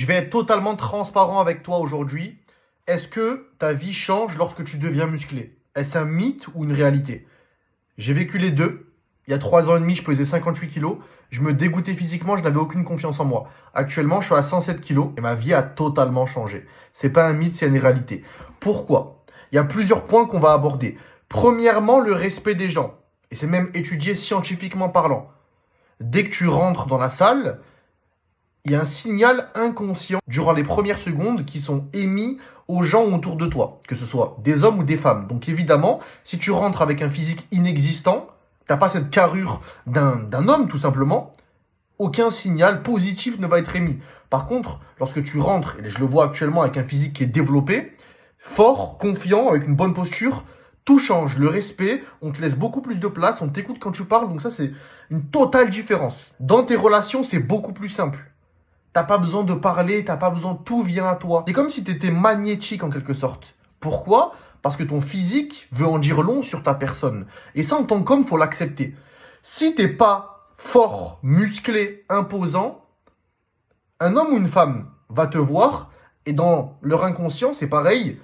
Je vais être totalement transparent avec toi aujourd'hui. Est-ce que ta vie change lorsque tu deviens musclé? Est-ce un mythe ou une réalité? J'ai vécu les deux. Il y a 3 ans et demi, je pesais 58 kilos. Je me dégoûtais physiquement, je n'avais aucune confiance en moi. Actuellement, je suis à 107 kilos et ma vie a totalement changé. C'est pas un mythe, c'est une réalité. Pourquoi? Il y a plusieurs points qu'on va aborder. Premièrement, le respect des gens. Et c'est même étudié scientifiquement parlant. Dès que tu rentres dans la salle, il y a un signal inconscient durant les premières secondes qui sont émis aux gens autour de toi, que ce soit des hommes ou des femmes. Donc évidemment, si tu rentres avec un physique inexistant, tu n'as pas cette carrure d'un homme tout simplement, aucun signal positif ne va être émis. Par contre, lorsque tu rentres, et je le vois actuellement avec un physique qui est développé, fort, confiant, avec une bonne posture, tout change. Le respect, on te laisse beaucoup plus de place, on t'écoute quand tu parles, donc ça c'est une totale différence. Dans tes relations, c'est beaucoup plus simple. T'as pas besoin de parler, t'as pas besoin, tout vient à toi. C'est comme si tu étais magnétique en quelque sorte. Pourquoi? Parce que ton physique veut en dire long sur ta personne. Et ça, en tant qu'homme, faut l'accepter. Si t'es pas fort, musclé, imposant, un homme ou une femme va te voir et dans leur inconscient, c'est pareil.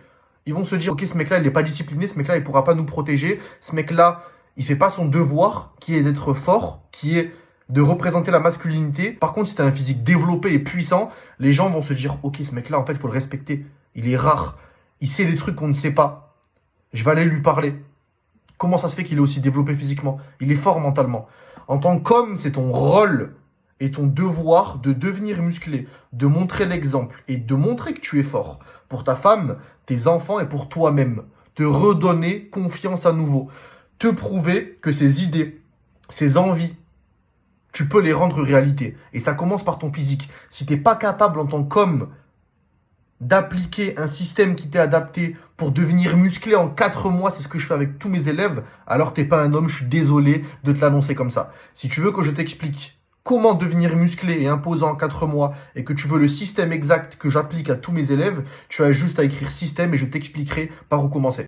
Ils vont se dire, ok, ce mec-là, il n'est pas discipliné, ce mec-là, il pourra pas nous protéger. Ce mec-là, il fait pas son devoir, qui est d'être fort, qui est de représenter la masculinité. Par contre, si tu as un physique développé et puissant, les gens vont se dire, ok, ce mec-là, en fait, il faut le respecter. Il est rare. Il sait des trucs qu'on ne sait pas. Je vais aller lui parler. Comment ça se fait qu'il est aussi développé physiquement? Il est fort mentalement. En tant qu'homme, c'est ton rôle et ton devoir de devenir musclé, de montrer l'exemple et de montrer que tu es fort. Pour ta femme, tes enfants et pour toi-même. Te redonner confiance à nouveau. Te prouver que ces idées, ces envies, tu peux les rendre réalité. Et ça commence par ton physique. Si tu n'es pas capable en tant qu'homme d'appliquer un système qui t'est adapté pour devenir musclé en 4 mois, c'est ce que je fais avec tous mes élèves, alors t'es pas un homme, je suis désolé de te l'annoncer comme ça. Si tu veux que je t'explique comment devenir musclé et imposant en 4 mois et que tu veux le système exact que j'applique à tous mes élèves, tu as juste à écrire système et je t'expliquerai par où commencer.